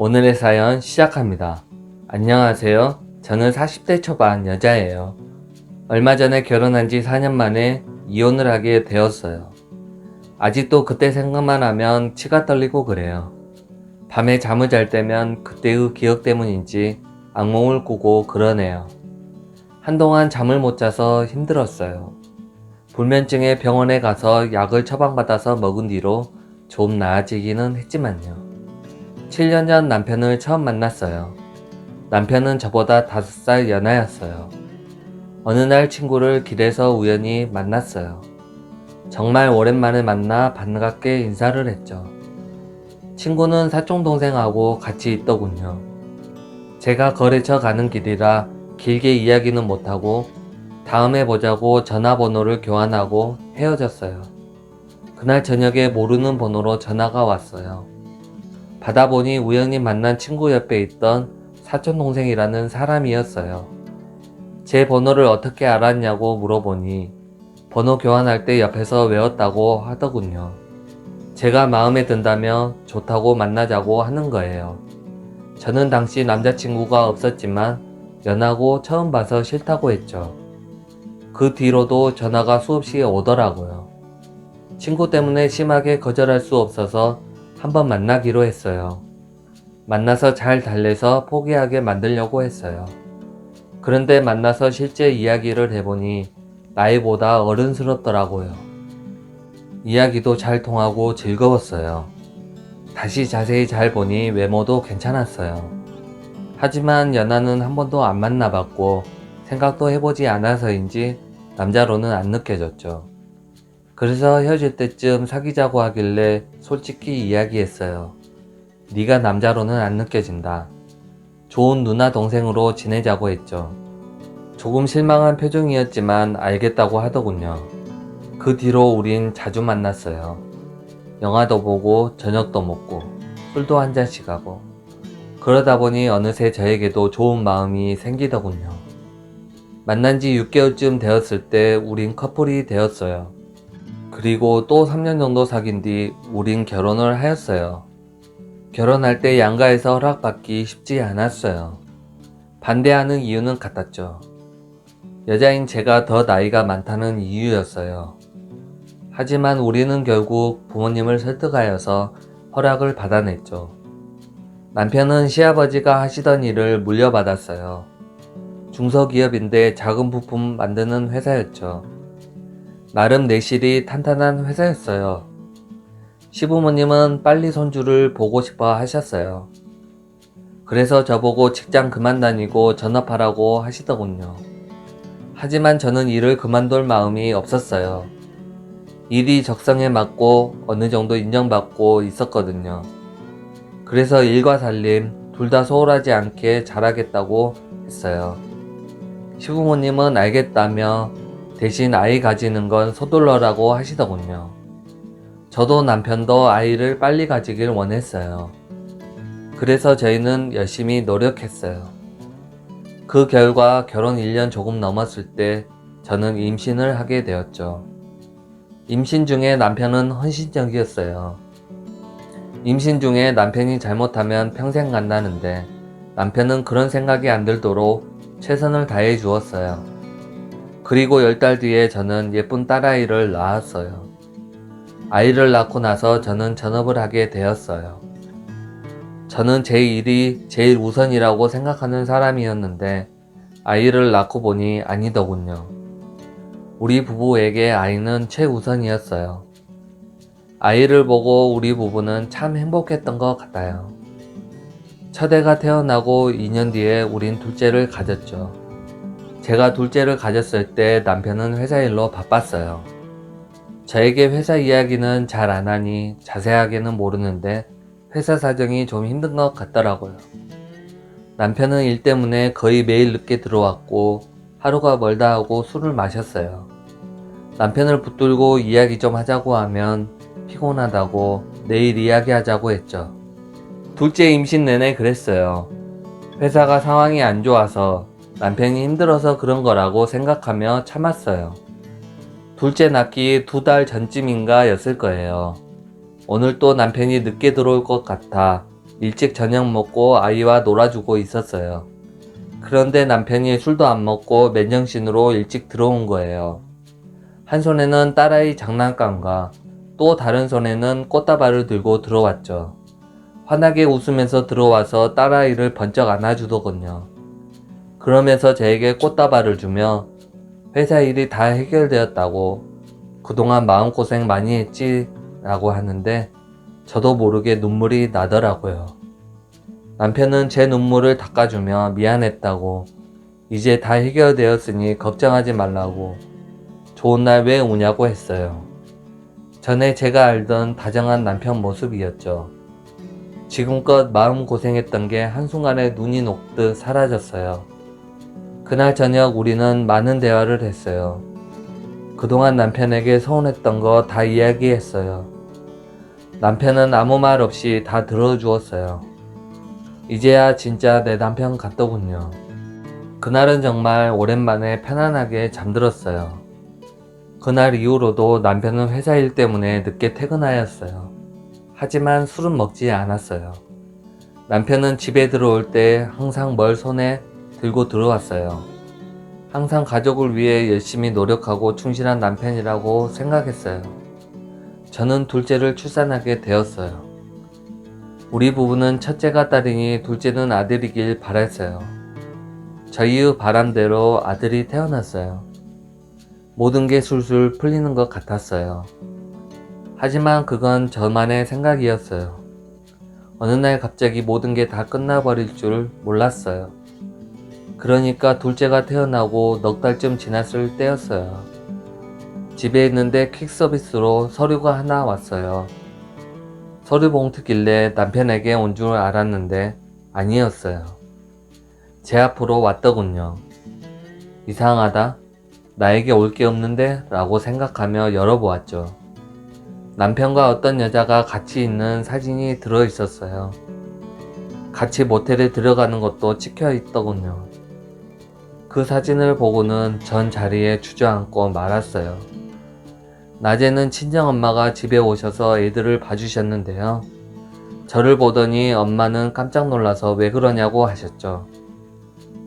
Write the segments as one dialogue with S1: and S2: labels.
S1: 오늘의 사연 시작합니다. 안녕하세요. 저는 40대 초반 여자예요. 얼마 전에 결혼한 지 4년 만에 이혼을 하게 되었어요. 아직도 그때 생각만 하면 치가 떨리고 그래요. 밤에 잠을 잘 때면 그때의 기억 때문인지 악몽을 꾸고 그러네요. 한동안 잠을 못 자서 힘들었어요. 불면증에 병원에 가서 약을 처방받아서 먹은 뒤로 좀 나아지기는 했지만요. 7년 전 남편을 처음 만났어요. 남편은 저보다 5살 연하였어요. 어느 날 친구를 길에서 우연히 만났어요. 정말 오랜만에 만나 반갑게 인사를 했죠. 친구는 사촌동생하고 같이 있더군요. 제가 거래처 가는 길이라 길게 이야기는 못하고 다음에 보자고 전화번호를 교환하고 헤어졌어요. 그날 저녁에 모르는 번호로 전화가 왔어요. 받아보니 우연히 만난 친구 옆에 있던 사촌동생이라는 사람이었어요. 제 번호를 어떻게 알았냐고 물어보니 번호 교환할 때 옆에서 외웠다고 하더군요. 제가 마음에 든다며 좋다고 만나자고 하는 거예요. 저는 당시 남자친구가 없었지만 연하고 처음 봐서 싫다고 했죠. 그 뒤로도 전화가 수없이 오더라고요. 친구 때문에 심하게 거절할 수 없어서 한번 만나기로 했어요. 만나서 잘 달래서 포기하게 만들려고 했어요. 그런데 만나서 실제 이야기를 해보니 나이보다 어른스럽더라고요. 이야기도 잘 통하고 즐거웠어요. 다시 자세히 잘 보니 외모도 괜찮았어요. 하지만 연하는 한 번도 안 만나봤고 생각도 해보지 않아서인지 남자로는 안 느껴졌죠. 그래서 헤어질 때쯤 사귀자고 하길래 솔직히 이야기했어요. 네가 남자로는 안 느껴진다. 좋은 누나 동생으로 지내자고 했죠. 조금 실망한 표정이었지만 알겠다고 하더군요. 그 뒤로 우린 자주 만났어요. 영화도 보고 저녁도 먹고 술도 한 잔씩 하고 그러다 보니 어느새 저에게도 좋은 마음이 생기더군요. 만난 지 6개월쯤 되었을 때 우린 커플이 되었어요. 그리고 또 3년 정도 사귄 뒤 우린 결혼을 하였어요. 결혼할 때 양가에서 허락받기 쉽지 않았어요. 반대하는 이유는 같았죠. 여자인 제가 더 나이가 많다는 이유였어요. 하지만 우리는 결국 부모님을 설득하여서 허락을 받아냈죠. 남편은 시아버지가 하시던 일을 물려받았어요. 중소기업인데 작은 부품 만드는 회사였죠. 나름 내실이 탄탄한 회사였어요. 시부모님은 빨리 손주를 보고 싶어 하셨어요. 그래서 저보고 직장 그만 다니고 전업하라고 하시더군요. 하지만 저는 일을 그만둘 마음이 없었어요. 일이 적성에 맞고 어느 정도 인정받고 있었거든요. 그래서 일과 살림 둘 다 소홀하지 않게 잘하겠다고 했어요. 시부모님은 알겠다며 대신 아이 가지는 건 서둘러라고 하시더군요. 저도 남편도 아이를 빨리 가지길 원했어요. 그래서 저희는 열심히 노력했어요. 그 결과 결혼 1년 조금 넘었을 때 저는 임신을 하게 되었죠. 임신 중에 남편은 헌신적이었어요. 임신 중에 남편이 잘못하면 평생 간다는데 남편은 그런 생각이 안 들도록 최선을 다해 주었어요. 그리고 10달 뒤에 저는 예쁜 딸아이를 낳았어요. 아이를 낳고 나서 저는 전업을 하게 되었어요. 저는 제 일이 제일 우선이라고 생각하는 사람이었는데 아이를 낳고 보니 아니더군요. 우리 부부에게 아이는 최우선이었어요. 아이를 보고 우리 부부는 참 행복했던 것 같아요. 첫 애가 태어나고 2년 뒤에 우린 둘째를 가졌죠. 제가 둘째를 가졌을 때 남편은 회사 일로 바빴어요. 저에게 회사 이야기는 잘 안 하니 자세하게는 모르는데 회사 사정이 좀 힘든 것 같더라고요. 남편은 일 때문에 거의 매일 늦게 들어왔고 하루가 멀다 하고 술을 마셨어요. 남편을 붙들고 이야기 좀 하자고 하면 피곤하다고 내일 이야기하자고 했죠. 둘째 임신 내내 그랬어요. 회사가 상황이 안 좋아서 남편이 힘들어서 그런 거라고 생각하며 참았어요. 둘째 낳기 2달 전쯤인가 였을 거예요. 오늘 또 남편이 늦게 들어올 것 같아 일찍 저녁 먹고 아이와 놀아주고 있었어요. 그런데 남편이 술도 안 먹고 맨정신으로 일찍 들어온 거예요. 한 손에는 딸아이 장난감과 또 다른 손에는 꽃다발을 들고 들어왔죠. 환하게 웃으면서 들어와서 딸아이를 번쩍 안아주더군요. 그러면서 저에게 꽃다발을 주며 회사 일이 다 해결되었다고, 그동안 마음고생 많이 했지 라고 하는데 저도 모르게 눈물이 나더라고요. 남편은 제 눈물을 닦아주며 미안했다고, 이제 다 해결되었으니 걱정하지 말라고, 좋은 날 왜 우냐고 했어요. 전에 제가 알던 다정한 남편 모습이었죠. 지금껏 마음고생했던 게 한순간에 눈이 녹듯 사라졌어요. 그날 저녁 우리는 많은 대화를 했어요. 그동안 남편에게 서운했던 거 다 이야기했어요. 남편은 아무 말 없이 다 들어주었어요. 이제야 진짜 내 남편 같더군요. 그날은 정말 오랜만에 편안하게 잠들었어요. 그날 이후로도 남편은 회사 일 때문에 늦게 퇴근하였어요. 하지만 술은 먹지 않았어요. 남편은 집에 들어올 때 항상 뭘 손에 들고 들어왔어요. 항상 가족을 위해 열심히 노력하고 충실한 남편이라고 생각했어요. 저는 둘째를 출산하게 되었어요. 우리 부부는 첫째가 딸이니 둘째는 아들이길 바랐어요. 저희의 바람대로 아들이 태어났어요. 모든 게 술술 풀리는 것 같았어요. 하지만 그건 저만의 생각이었어요. 어느 날 갑자기 모든 게 다 끝나버릴 줄 몰랐어요. 그러니까 둘째가 태어나고 넉 달쯤 지났을 때였어요. 집에 있는데 퀵서비스로 서류가 하나 왔어요. 서류 봉투길래 남편에게 온 줄 알았는데 아니었어요. 제 앞으로 왔더군요. 이상하다. 나에게 올 게 없는데? 라고 생각하며 열어보았죠. 남편과 어떤 여자가 같이 있는 사진이 들어있었어요. 같이 모텔에 들어가는 것도 찍혀 있더군요. 그 사진을 보고는 전 자리에 주저앉고 말았어요. 낮에는 친정엄마가 집에 오셔서 애들을 봐주셨는데요. 저를 보더니 엄마는 깜짝 놀라서 왜 그러냐고 하셨죠.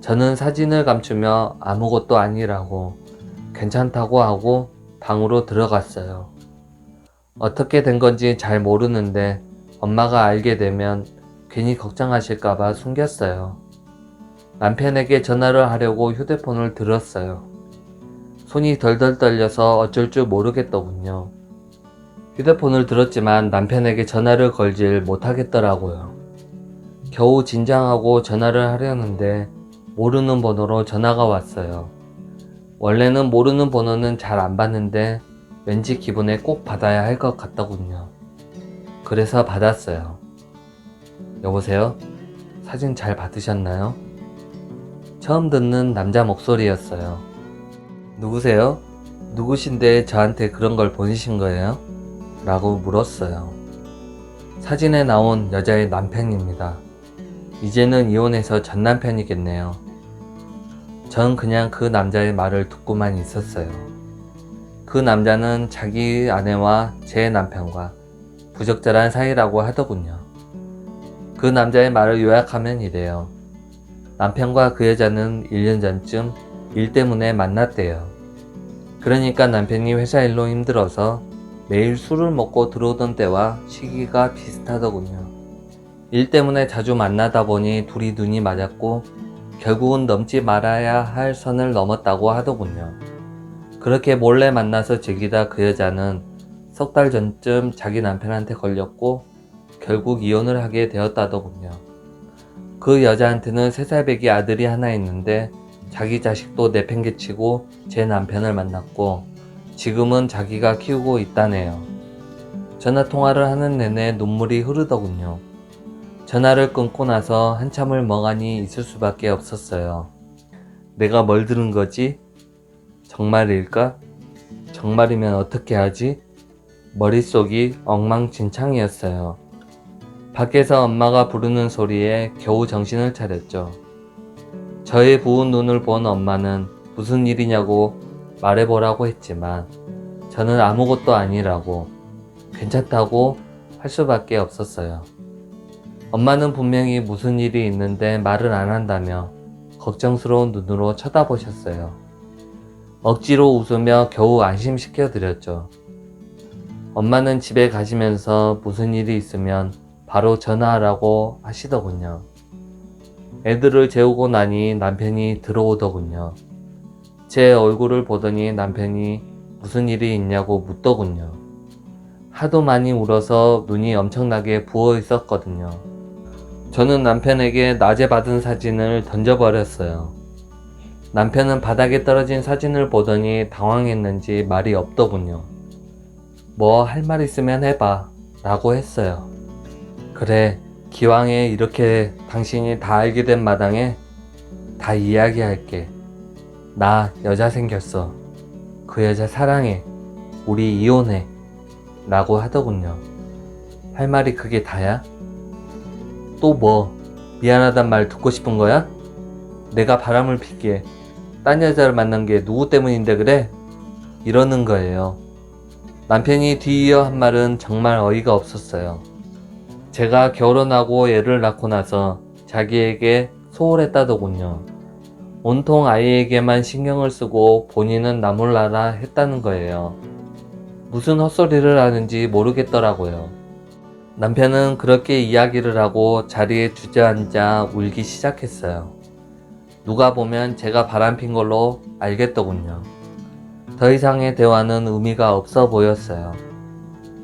S1: 저는 사진을 감추며 아무것도 아니라고, 괜찮다고 하고 방으로 들어갔어요. 어떻게 된 건지 잘 모르는데 엄마가 알게 되면 괜히 걱정하실까봐 숨겼어요. 남편에게 전화를 하려고 휴대폰을 들었어요. 손이 덜덜 떨려서 어쩔 줄 모르겠더군요. 휴대폰을 들었지만 남편에게 전화를 걸질 못하겠더라고요. 겨우 진정하고 전화를 하려는데 모르는 번호로 전화가 왔어요. 원래는 모르는 번호는 잘 안 받는데 왠지 기분에 꼭 받아야 할 것 같더군요. 그래서 받았어요. 여보세요? 사진 잘 받으셨나요? 처음 듣는 남자 목소리였어요. 누구세요? 누구신데 저한테 그런 걸 보내신 거예요? 라고 물었어요. 사진에 나온 여자의 남편입니다. 이제는 이혼해서 전 남편이겠네요. 전 그냥 그 남자의 말을 듣고만 있었어요. 그 남자는 자기 아내와 제 남편과 부적절한 사이라고 하더군요. 그 남자의 말을 요약하면 이래요. 남편과 그 여자는 1년 전쯤 일 때문에 만났대요. 그러니까 남편이 회사 일로 힘들어서 매일 술을 먹고 들어오던 때와 시기가 비슷하더군요. 일 때문에 자주 만나다 보니 둘이 눈이 맞았고 결국은 넘지 말아야 할 선을 넘었다고 하더군요. 그렇게 몰래 만나서 즐기다 그 여자는 석 달 전쯤 자기 남편한테 걸렸고 결국 이혼을 하게 되었다더군요. 그 여자한테는 3살배기 아들이 하나 있는데 자기 자식도 내팽개치고 제 남편을 만났고 지금은 자기가 키우고 있다네요. 전화통화를 하는 내내 눈물이 흐르더군요. 전화를 끊고 나서 한참을 멍하니 있을 수밖에 없었어요. 내가 뭘 들은 거지? 정말일까? 정말이면 어떻게 하지? 머릿속이 엉망진창이었어요. 밖에서 엄마가 부르는 소리에 겨우 정신을 차렸죠. 저의 부은 눈을 본 엄마는 무슨 일이냐고 말해보라고 했지만 저는 아무것도 아니라고 괜찮다고 할 수밖에 없었어요. 엄마는 분명히 무슨 일이 있는데 말을 안 한다며 걱정스러운 눈으로 쳐다보셨어요. 억지로 웃으며 겨우 안심시켜 드렸죠. 엄마는 집에 가시면서 무슨 일이 있으면 바로 전화하라고 하시더군요. 애들을 재우고 나니 남편이 들어오더군요. 제 얼굴을 보더니 남편이 무슨 일이 있냐고 묻더군요. 하도 많이 울어서 눈이 엄청나게 부어 있었거든요. 저는 남편에게 낮에 받은 사진을 던져버렸어요. 남편은 바닥에 떨어진 사진을 보더니 당황했는지 말이 없더군요. 뭐 할 말 있으면 해봐 라고 했어요. 그래, 기왕에 이렇게 당신이 다 알게 된 마당에 다 이야기할게. 나 여자 생겼어. 그 여자 사랑해. 우리 이혼해. 라고 하더군요. 할 말이 그게 다야? 또 뭐, 미안하단 말 듣고 싶은 거야? 내가 바람을 피기에 딴 여자를 만난 게 누구 때문인데 그래? 이러는 거예요. 남편이 뒤이어 한 말은 정말 어이가 없었어요. 제가 결혼하고 애를 낳고 나서 자기에게 소홀했다더군요. 온통 아이에게만 신경을 쓰고 본인은 나 몰라라 했다는 거예요. 무슨 헛소리를 하는지 모르겠더라고요. 남편은 그렇게 이야기를 하고 자리에 주저앉아 울기 시작했어요. 누가 보면 제가 바람핀 걸로 알겠더군요. 더 이상의 대화는 의미가 없어 보였어요.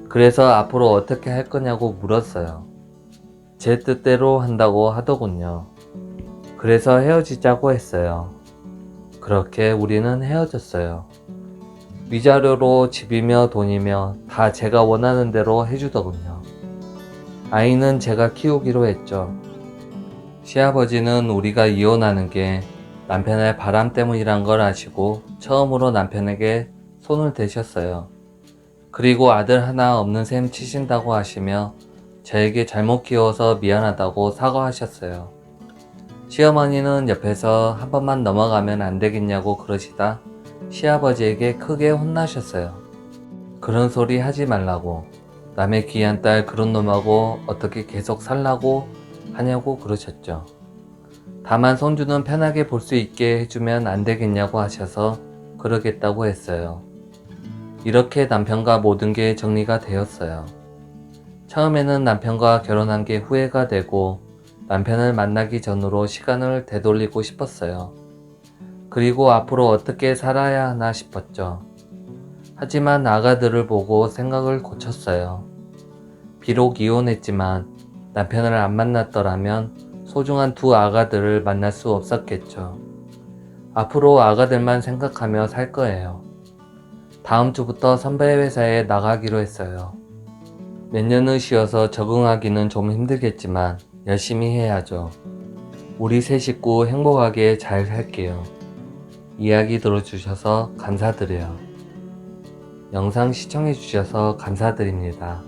S1: 그래서 앞으로 어떻게 할 거냐고 물었어요. 제 뜻대로 한다고 하더군요. 그래서 헤어지자고 했어요. 그렇게 우리는 헤어졌어요. 위자료로 집이며 돈이며 다 제가 원하는 대로 해주더군요. 아이는 제가 키우기로 했죠. 시아버지는 우리가 이혼하는 게 남편의 바람 때문이란 걸 아시고 처음으로 남편에게 손을 대셨어요. 그리고 아들 하나 없는 셈 치신다고 하시며 저에게 잘못 키워서 미안하다고 사과하셨어요. 시어머니는 옆에서 한 번만 넘어가면 안 되겠냐고 그러시다 시아버지에게 크게 혼나셨어요. 그런 소리 하지 말라고. 남의 귀한 딸 그런 놈하고 어떻게 계속 살라고 하냐고 그러셨죠. 다만 손주는 편하게 볼 수 있게 해주면 안 되겠냐고 하셔서 그러겠다고 했어요. 이렇게 남편과 모든 게 정리가 되었어요. 처음에는 남편과 결혼한 게 후회가 되고 남편을 만나기 전으로 시간을 되돌리고 싶었어요. 그리고 앞으로 어떻게 살아야 하나 싶었죠. 하지만 아가들을 보고 생각을 고쳤어요. 비록 이혼했지만 남편을 안 만났더라면 소중한 두 아가들을 만날 수 없었겠죠. 앞으로 아가들만 생각하며 살 거예요. 다음 주부터 선배 회사에 나가기로 했어요. 몇 년을 쉬어서 적응하기는 좀 힘들겠지만 열심히 해야죠. 우리 세 식구 행복하게 잘 살게요. 이야기 들어주셔서 감사드려요. 영상 시청해주셔서 감사드립니다.